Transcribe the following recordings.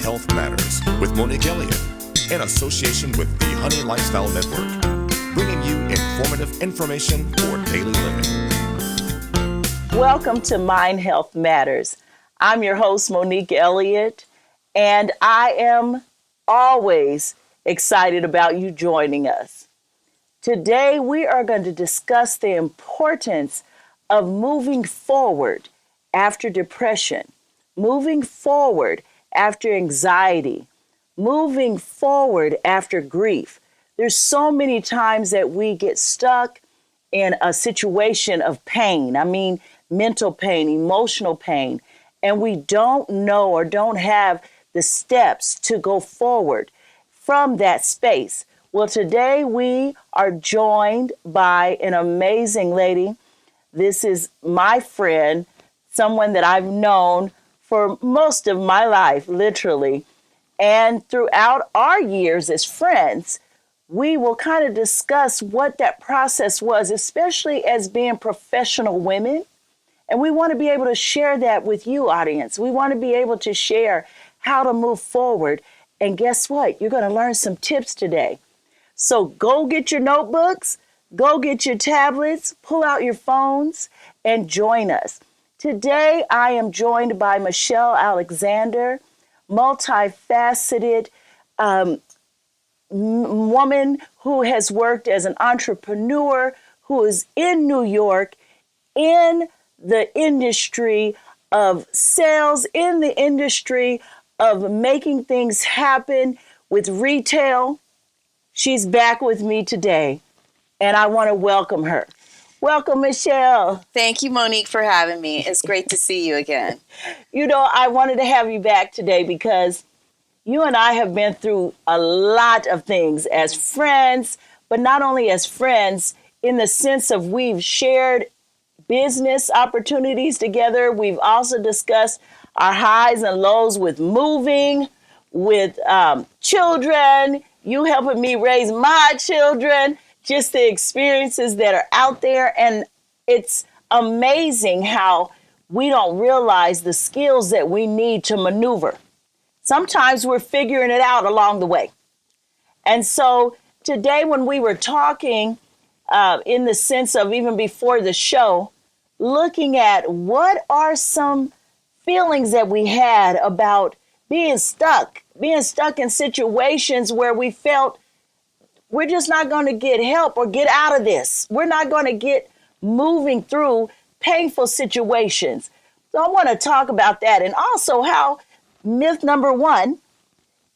Health Matters with Monique Elliott in association with the Honey Lifestyle Network, bringing you informative information for daily living. Welcome to Mind Health Matters. I'm your host, Monique Elliott, and I am always excited about you joining us. Today, we are going to discuss the importance of moving forward after depression, moving forward after anxiety, moving forward after grief. There's so many times that we get stuck in a situation of pain. I mean, mental pain, emotional pain, and we don't know or don't have the steps to go forward from that space. Well, today we are joined by an amazing lady. This is my friend, someone that I've known for most of my life, literally. And throughout our years as friends, we will kind of discuss what that process was, especially as being professional women. And we want to be able to share that with you, audience. We want to be able to share how to move forward. And guess what? You're going to learn some tips today. So go get your notebooks, go get your tablets, pull out your phones, and join us. Today, I am joined by Michelle Alexander, multifaceted woman who has worked as an entrepreneur, who is in New York, in the industry of sales, in the industry of making things happen with retail. She's back with me today, and I want to welcome her. Welcome, Michelle. Thank you, Monique, for having me. It's great to see you again. You know, I wanted to have you back today because you and I have been through a lot of things as friends, but not only as friends, in the sense of we've shared business opportunities together. We've also discussed our highs and lows with moving, with children, you helping me raise my children, just the experiences that are out there. And it's amazing how we don't realize the skills that we need to maneuver. Sometimes we're figuring it out along the way. And so today when we were talking in the sense of even before the show, looking at what are some feelings that we had about being stuck in situations where we felt we're just not going to get help or get out of this. We're not going to get moving through painful situations. So I want to talk about that, and also how myth number one,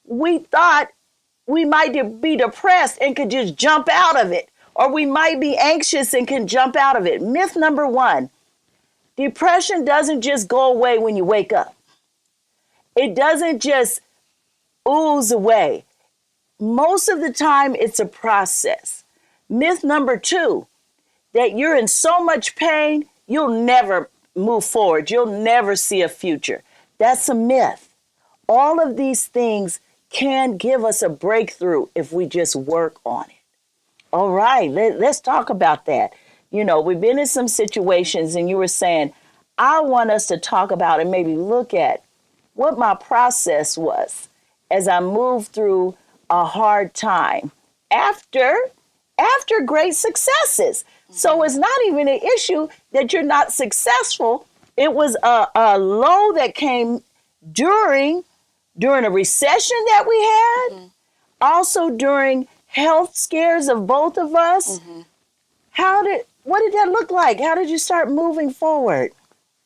we thought we might be depressed and could just jump out of it, or we might be anxious and can jump out of it. Myth number one, depression doesn't just go away when you wake up. It doesn't just ooze away. Most of the time, it's a process. Myth number two, that you're in so much pain, you'll never move forward. You'll never see a future. That's a myth. All of these things can give us a breakthrough if we just work on it. All right, let's talk about that. You know, we've been in some situations, and you were saying, I want us to talk about and maybe look at what my process was as I moved through a hard time after great successes. So it's not even an issue that you're not successful. It was a low that came during a recession that we had, also during health scares of both of us. What did that look like? How did you start moving forward?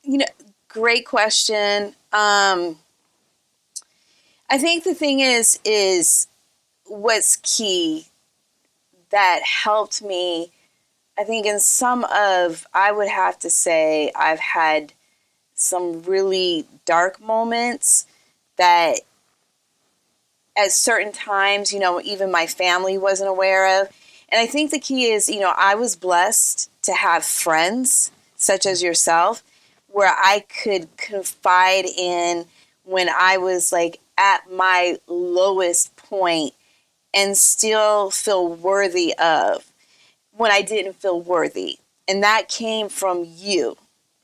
You know, great question. I think the thing is what's key that helped me, I think I would have to say I've had some really dark moments that at certain times, you know, even my family wasn't aware of. And I think the key is, you know, I was blessed to have friends such as yourself where I could confide in when I was like at my lowest point and still feel worthy of when I didn't feel worthy. And that came from you,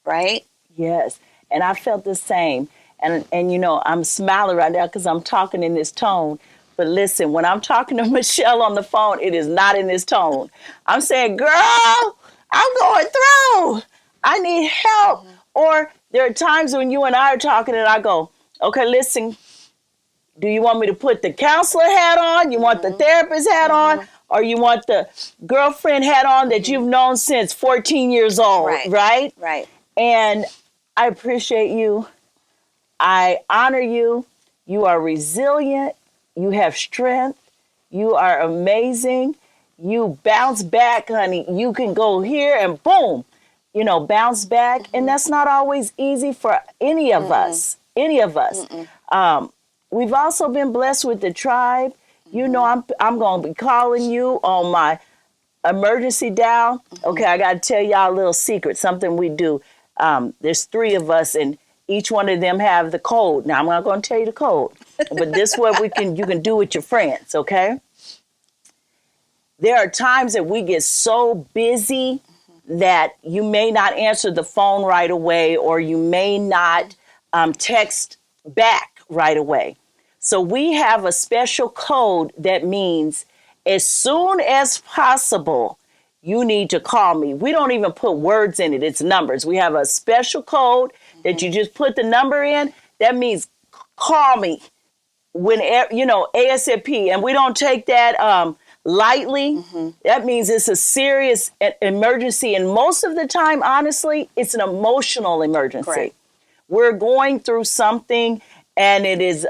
right? Yes. And I felt the same. And you know, I'm smiling right now because I'm talking in this tone. But listen, when I'm talking to Michelle on the phone, it is not in this tone. I'm saying, girl, I'm going through. I need help. Or there are times when you and I are talking and I go, okay, listen, do you want me to put the counselor hat on? You want the therapist hat on? Or you want the girlfriend hat on that you've known since 14 years old, right? Right. And I appreciate you. I honor you. You are resilient. You have strength. You are amazing. You bounce back, honey. You can go here and boom, you know, bounce back. And that's not always easy for any of us. Any of us. We've also been blessed with the tribe. You know, I'm going to be calling you on my emergency dial. Okay, I got to tell y'all a little secret, something we do. There's 3 of us, and each one of them have the code. Now, I'm not going to tell you the code, but this is what you can do with your friends, okay? There are times that we get so busy that you may not answer the phone right away, or you may not text back right away. So we have a special code that means as soon as possible, you need to call me. We don't even put words in it. It's numbers. We have a special code that you just put the number in. That means call me whenever, you know, ASAP. And we don't take that lightly. That means it's a serious emergency. And most of the time, honestly, it's an emotional emergency. Correct. We're going through something, and it is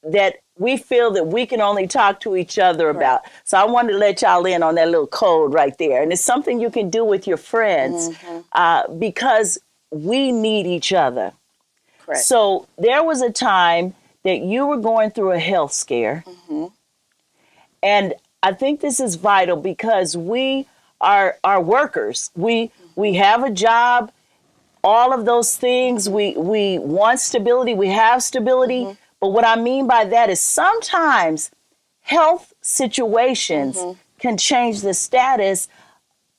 that we feel that we can only talk to each other about. So I wanted to let y'all in on that little code right there. And it's something you can do with your friends because we need each other. Correct. So there was a time that you were going through a health scare. And I think this is vital because we are workers. We have a job, all of those things. We want stability. We have stability. But what I mean by that is sometimes health situations can change the status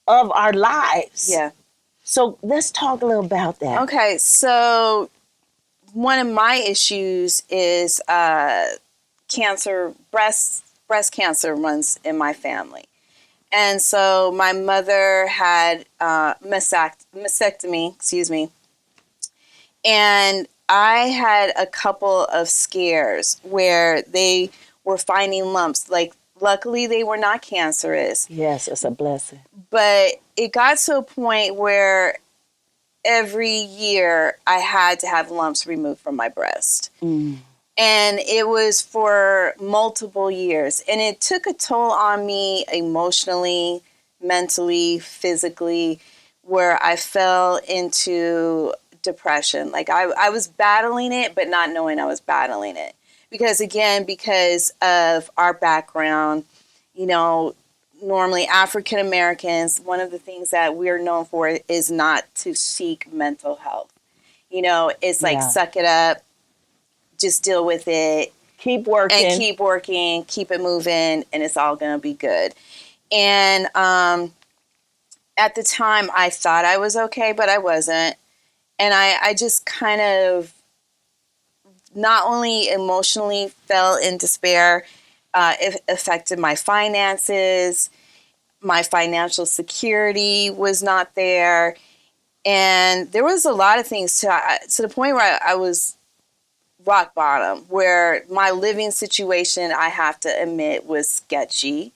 of our lives. Yeah. So let's talk a little about that. Okay, so one of my issues is cancer, breast cancer runs in my family. And so my mother had mastectomy, and I had a couple of scares where they were finding lumps. Like, luckily, they were not cancerous. Yes, it's a blessing. But it got to a point where every year I had to have lumps removed from my breast. And it was for multiple years. And it took a toll on me emotionally, mentally, physically, where I fell into depression. Like I was battling it, but not knowing I was battling it. Because of our background, you know, normally African Americans, one of the things that we're known for is not to seek mental health. You know, it's like, suck it up, just deal with it. Keep working. And keep working, keep it moving, and it's all going to be good. And at the time, I thought I was okay, but I wasn't. And I just kind of not only emotionally fell in despair, it affected my finances, my financial security was not there. And there was a lot of things to the point where I was rock bottom, where my living situation, I have to admit, was sketchy.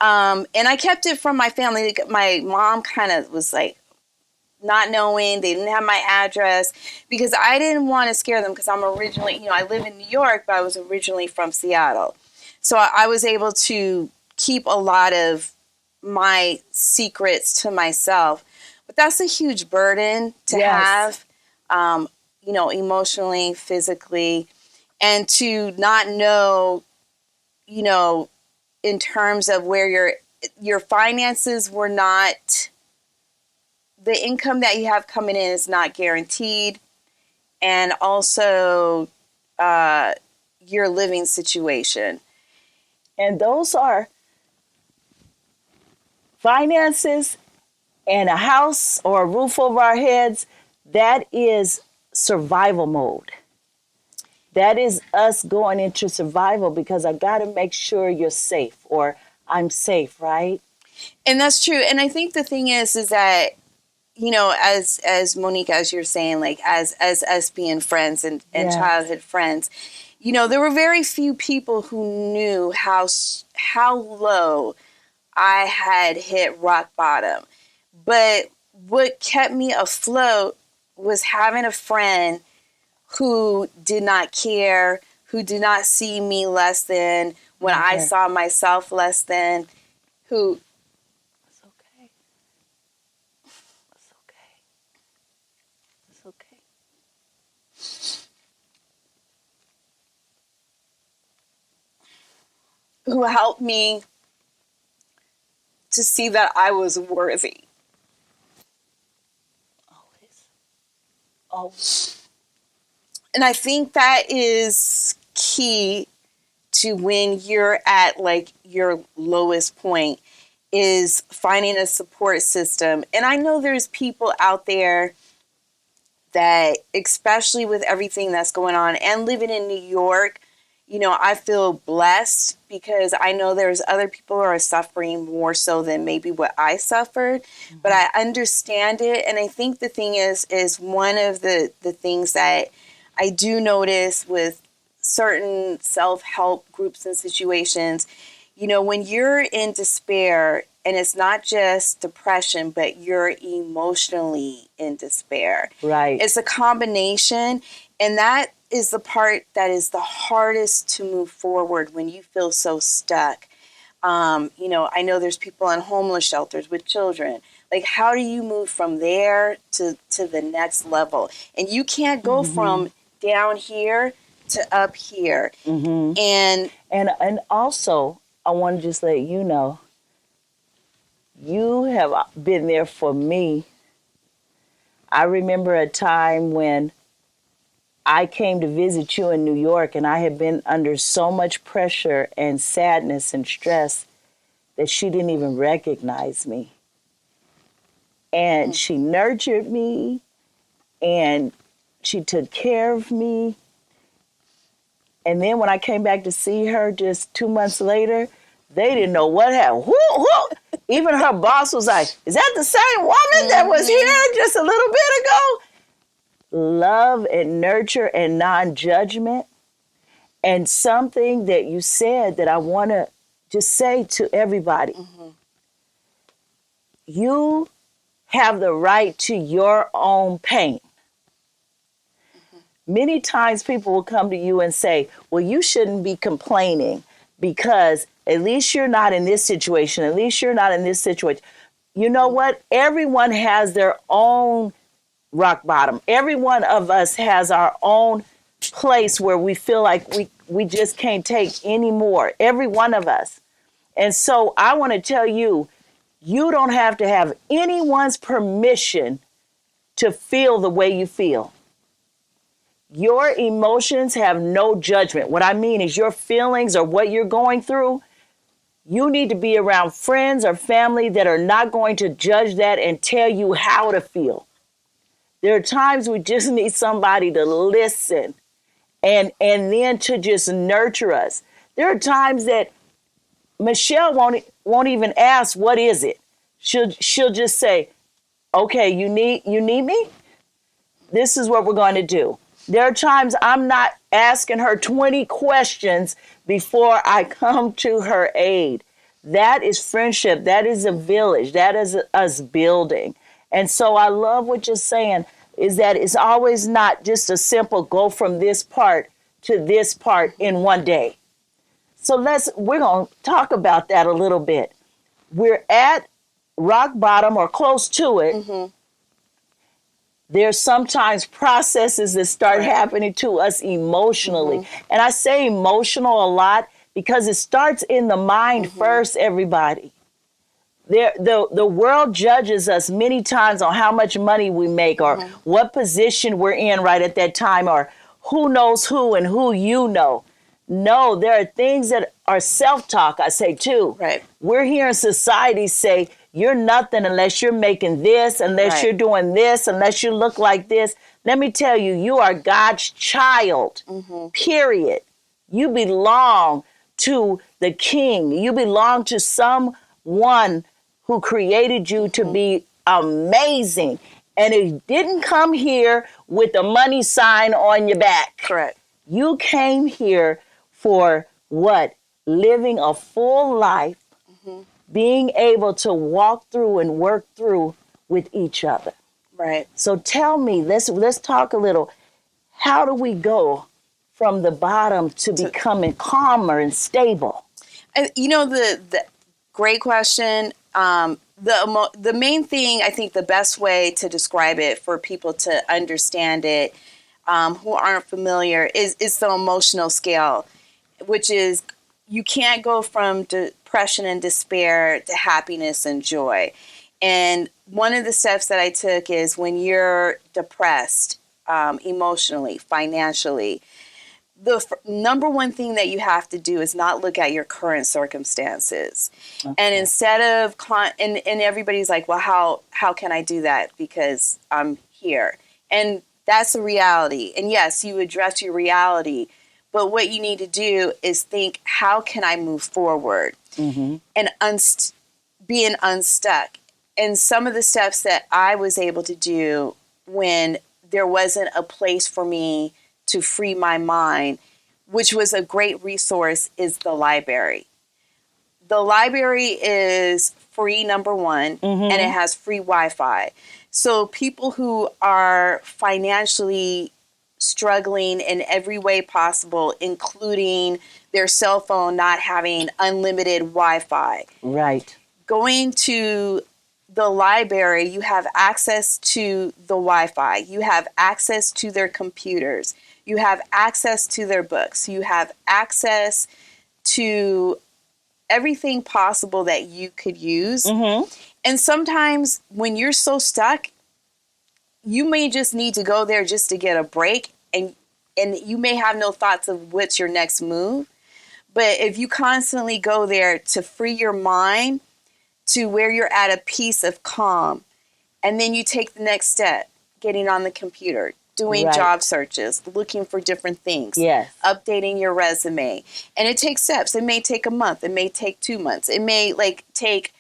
And I kept it from my family. Like, my mom kind of was like, not knowing, they didn't have my address, because I didn't want to scare them, because I'm originally, you know, I live in New York, but I was originally from Seattle. So I was able to keep a lot of my secrets to myself. But that's a huge burden to have, you know, emotionally, physically, and to not know, you know, in terms of where your finances were not, the income that you have coming in is not guaranteed. And also your living situation. And those are finances and a house or a roof over our heads. That is survival mode. that is us going into survival because I got to make sure you're safe or I'm safe, right? And that's true. And I think the thing is that, as Monique, as you're saying, like as us being friends and Yes. childhood friends, there were very few people who knew how low I had hit rock bottom. But what kept me afloat was having a friend who did not care, who did not see me less than when I saw myself less than, who... It's okay. It's okay. It's okay. who helped me to see that I was worthy. Always. Always. And I think that is key to when you're at like your lowest point, is finding a support system. And I know there's people out there that, especially with everything that's going on and living in New York, I feel blessed because I know there's other people who are suffering more so than maybe what I suffered, but I understand it. And I think the thing is one of the things that I do notice with certain self-help groups and situations, when you're in despair, and it's not just depression, but you're emotionally in despair. Right. It's a combination, and that is the part that is the hardest to move forward when you feel so stuck. I know there's people in homeless shelters with children. Like, how do you move from there to the next level? And you can't go from down here to up here. And also, I want to just let you know, you have been there for me. I remember a time when I came to visit you in New York, and I had been under so much pressure and sadness and stress that she didn't even recognize me. And she nurtured me, and she took care of me. And then when I came back to see her just 2 months later, they didn't know what happened. Even her boss was like, is that the same woman that was here just a little bit ago? Love and nurture and non-judgment. And something that you said that I want to just say to everybody. You have the right to your own pain. Many times people will come to you and say, well, you shouldn't be complaining because at least you're not in this situation. At least you're not in this situation. You know what? Everyone has their own rock bottom. Every one of us has our own place where we feel like we just can't take any more. Every one of us. And so I want to tell you, you don't have to have anyone's permission to feel the way you feel. Your emotions have no judgment. What I mean is your feelings or what you're going through, you need to be around friends or family that are not going to judge that and tell you how to feel. There are times we just need somebody to listen and then to just nurture us. There are times that Michelle won't even ask, what is it? She'll just say, okay, you need me? This is what we're going to do. There are times I'm not asking her 20 questions before I come to her aid. That is friendship. That is a village. That is us building. And so I love what you're saying, is that it's always not just a simple go from this part to this part in one day. So we're going to talk about that a little bit. We're at rock bottom or close to it. There's sometimes processes that start happening to us emotionally. And I say emotional a lot because it starts in the mind first, everybody. The world judges us many times on how much money we make or what position we're in right at that time or who knows who and who you know. No, there are things that are self-talk, I say too. Right. We're hearing society say, you're nothing unless you're making this, unless Right. you're doing this, unless you look like this. Let me tell you, you are God's child, period. You belong to the King. You belong to someone who created you to be amazing. And it didn't come here with a money sign on your back. Correct. You came here for what? Living a full life, being able to walk through and work through with each other. Right. So tell me, let's talk a little. How do we go from the bottom to becoming calmer and stable? You know, the great question. The main thing, I think the best way to describe it for people to understand it who aren't familiar is the emotional scale, which is you can't go from depression and despair to happiness and joy. And one of the steps that I took is when you're depressed emotionally, financially, the number one thing that you have to do is not look at your current circumstances. Okay. And instead of, and everybody's like, well, how can I do that? Because I'm here. And that's the reality. And yes, you address your reality. But what you need to do is think, how can I move forward? And being unstuck. And some of the steps that I was able to do when there wasn't a place for me to free my mind, which was a great resource, is the library. The library is free, number one, and it has free Wi-Fi. So people who are financially struggling in every way possible, including their cell phone not having unlimited Wi-Fi. Right. Going to the library, you have access to the Wi-Fi. You have access to their computers. You have access to their books. You have access to everything possible that you could use. And sometimes when you're so stuck, you may just need to go there just to get a break, and you may have no thoughts of what's your next move. But if you constantly go there to free your mind to where you're at a peace of calm, and then you take the next step, getting on the computer, doing job searches, looking for different things, updating your resume. And it takes steps. It may take a month. It may take 2 months. It may take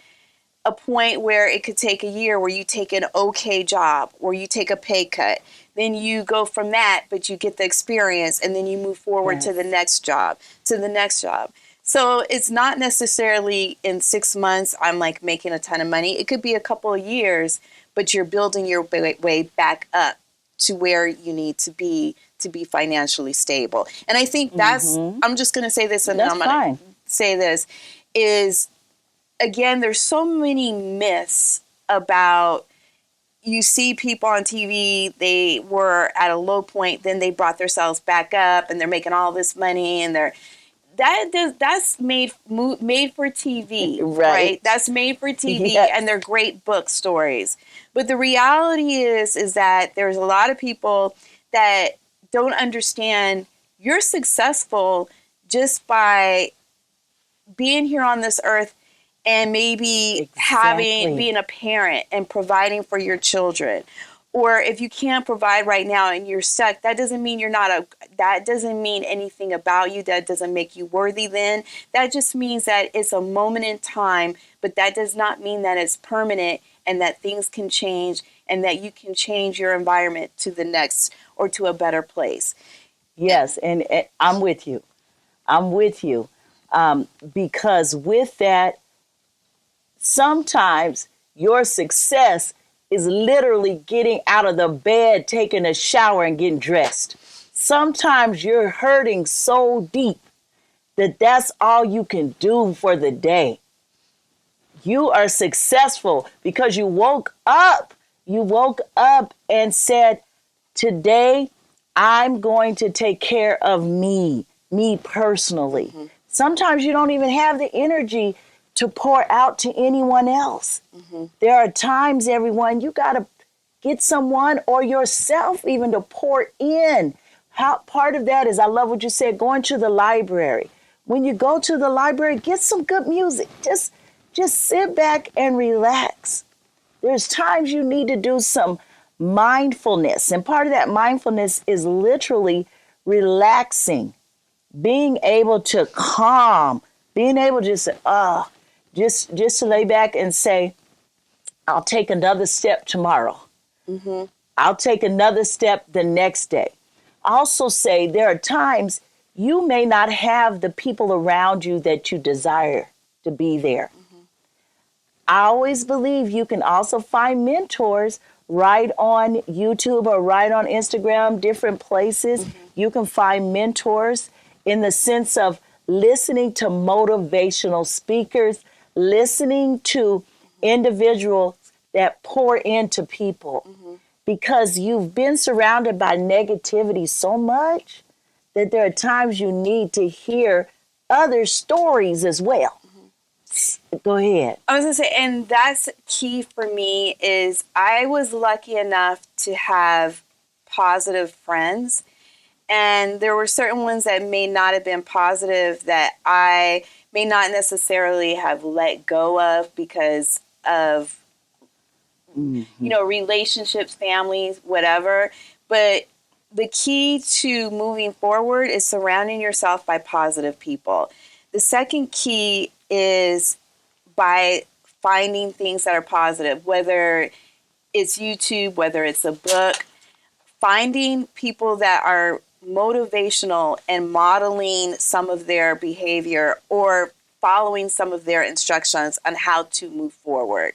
a point where it could take a year where you take an okay job, or you take a pay cut. Then you go from that, but you get the experience, and then you move forward to the next job, to the next job. So it's not necessarily in 6 months I'm like making a ton of money. It could be a couple of years, but you're building your way back up to where you need to be financially stable. And I think that's, I'm just going to say this, and then I'm going to say this, is, again, there's so many myths about, you see people on TV, they were at a low point, then they brought themselves back up, and they're making all this money, and that's made for TV, right? That's made for TV, and they're great book stories. But the reality is that there's a lot of people that don't understand you're successful just by being here on this earth and maybe being a parent and providing for your children. Or if you can't provide right now and you're stuck, that doesn't mean that doesn't mean anything about you. That doesn't make you worthy then. That just means that it's a moment in time, but that does not mean that it's permanent and that things can change and that you can change your environment to the next or to a better place. Yes, and I'm with you. Because with that, sometimes your success is literally getting out of the bed, taking a shower, and getting dressed. Sometimes you're hurting so deep that that's all you can do for the day. You are successful because you woke up. You woke up and said, today I'm going to take care of me personally. Sometimes you don't even have the energy to pour out to anyone else. There are times, everyone, you got to get someone or yourself even to pour in. Part of that is, I love what you said, going to the library. When you go to the library, get some good music. Just just sit back and relax. There's times you need to do some mindfulness. And part of that mindfulness is literally relaxing, being able to calm, being able to just to lay back and say, I'll take another step tomorrow. Mm-hmm. I'll take another step the next day. Also say there are times you may not have the people around you that you desire to be there. Mm-hmm. I always believe you can also find mentors right on YouTube or right on Instagram, different places. Mm-hmm. You can find mentors in the sense of listening to motivational speakers, listening to individuals that pour into people. Mm-hmm. Because you've been surrounded by negativity so much that there are times you need to hear other stories as well. Mm-hmm. Go ahead. I was going to say, and that's key for me, is I was lucky enough to have positive friends. And there were certain ones that may not have been positive that I may not necessarily have let go of because of, mm-hmm. you know, relationships, families, whatever. But the key to moving forward is surrounding yourself by positive people. The second key is by finding things that are positive, whether it's YouTube, whether it's a book, finding people that are motivational and modeling some of their behavior or following some of their instructions on how to move forward,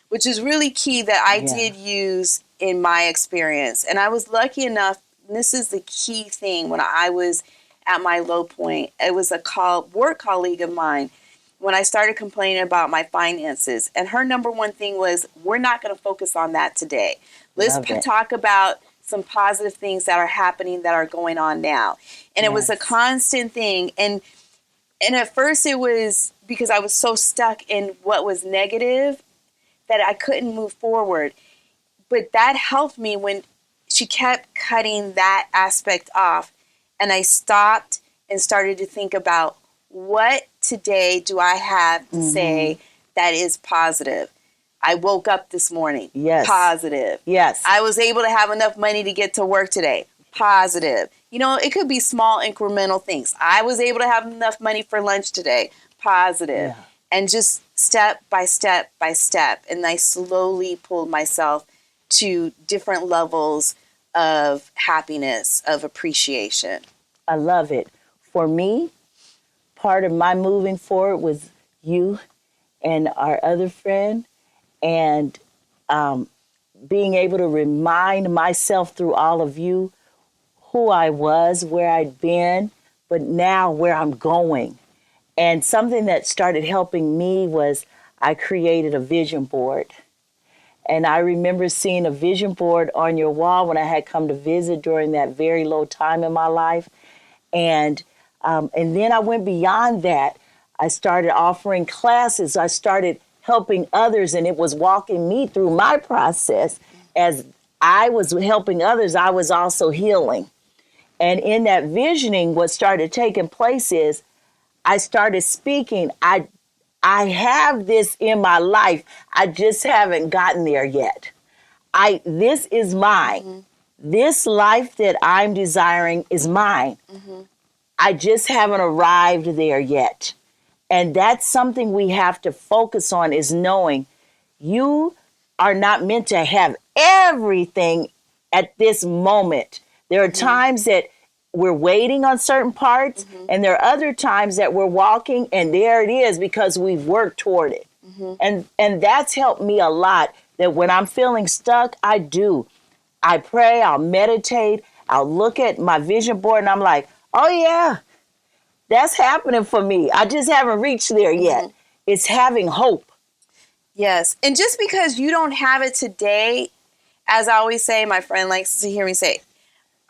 which is really key that I did use in my experience. And I was lucky enough, and this is the key thing, when I was at my low point, it was a work colleague of mine when I started complaining about my finances. And her number one thing was, we're not going to focus on that today. Let's talk about some positive things that are happening that are going on now. And it was a constant thing. And at first it was because I was so stuck in what was negative that I couldn't move forward. But that helped me when she kept cutting that aspect off. And I stopped and started to think about, what today do I have to say that is positive? I woke up this morning. Yes. Positive. Yes. I was able to have enough money to get to work today. Positive. You know, it could be small incremental things. I was able to have enough money for lunch today. Positive. Yeah. And just step by step by step. And I slowly pulled myself to different levels of happiness, of appreciation. I love it. For me, part of my moving forward was you and our other friend, and being able to remind myself through all of you who I was, where I'd been, but now where I'm going. And something that started helping me was I created a vision board. And I remember seeing a vision board on your wall when I had come to visit during that very low time in my life. And then I went beyond that. I started offering classes. I started helping others, and it was walking me through my process. As I was helping others, I was also healing. And in that visioning, what started taking place is I started speaking. I have this in my life. I just haven't gotten there yet. This is mine. Mm-hmm. This life that I'm desiring is mine. Mm-hmm. I just haven't arrived there yet. And that's something we have to focus on, is knowing you are not meant to have everything at this moment. There are times that we're waiting on certain parts, and there are other times that we're walking and there it is because we've worked toward it. And that's helped me a lot, that when I'm feeling stuck, I pray, I'll meditate, I'll look at my vision board and I'm like, oh yeah, that's happening for me. I just haven't reached there yet. It's having hope. Yes. And just because you don't have it today, as I always say, my friend likes to hear me say,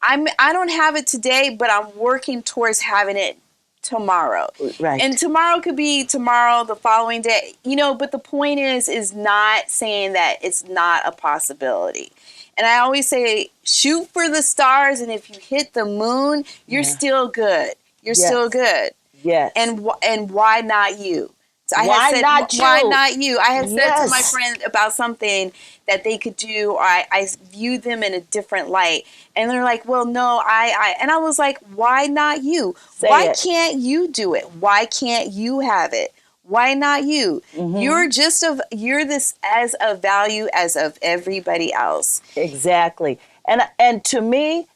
I don't have it today, but I'm working towards having it tomorrow. Right. And tomorrow could be tomorrow, the following day, but the point is not saying that it's not a possibility. And I always say, shoot for the stars. And if you hit the moon, you're still good. You're still good. Yes. And why not you? Why not you? Why not you? I had said to my Yes. friend about something that they could do, or I viewed them in a different light. And they're like, well, no, and I was like, why not you? Say Why it. can't you do it? Why can't you have it? Why not you? Mm-hmm. You're this as of value as of everybody else. Exactly. And to me,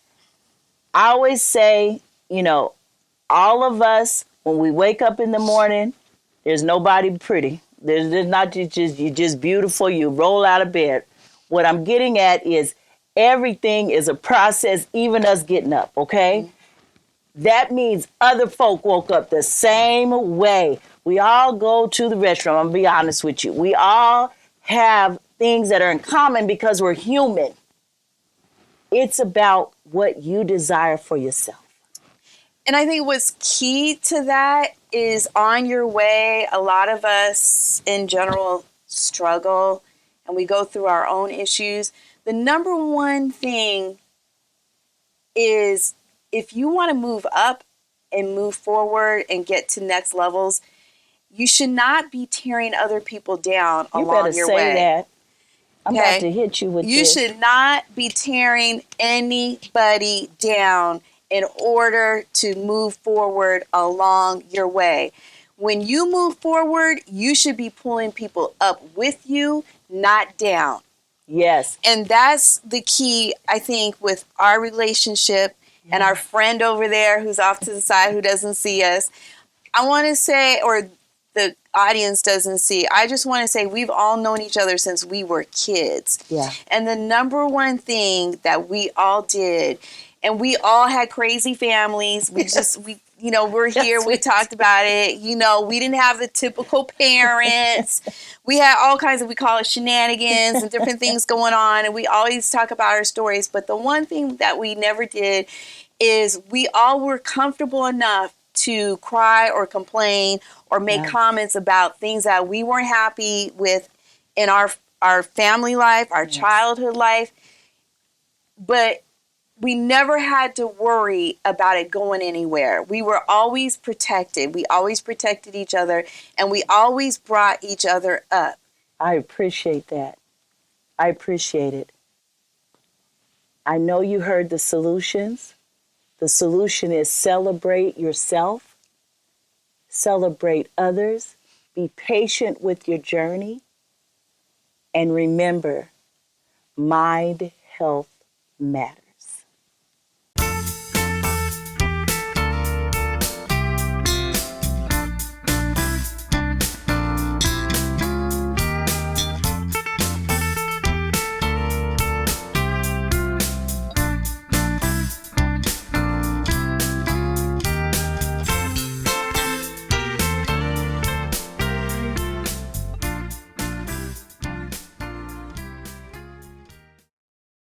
I always say, all of us, when we wake up in the morning, there's nobody pretty. There's not you're just beautiful. You roll out of bed. What I'm getting at is everything is a process, even us getting up, okay? That means other folk woke up the same way. We all go to the restroom. I'm gonna be honest with you. We all have things that are in common because we're human. It's about what you desire for yourself. And I think what's key to that is on your way, a lot of us in general struggle and we go through our own issues. The number one thing is if you want to move up and move forward and get to next levels, you should not be tearing other people down You along better your say way. that. I'm Okay? about to hit you with You this. should not be tearing anybody down in order to move forward along your way. When you move forward, you should be pulling people up with you, not down. Yes. And that's the key, I think, with our relationship and our friend over there who's off to the side who doesn't see us. I want to say, or the audience doesn't see, I just want to say we've all known each other since we were kids. Yeah. And the number one thing that we all did, and we all had crazy families. We're here. Yes, We we talked about it. We didn't have the typical parents. We had all kinds of, we call it shenanigans and different things going on. And we always talk about our stories. But the one thing that we never did is we all were comfortable enough to cry or complain or make comments about things that we weren't happy with in our family life, our childhood life. But we never had to worry about it going anywhere. We were always protected. We always protected each other, and we always brought each other up. I appreciate that. I appreciate it. I know you heard the solutions. The solution is celebrate yourself, celebrate others, be patient with your journey, and remember, mind health matters.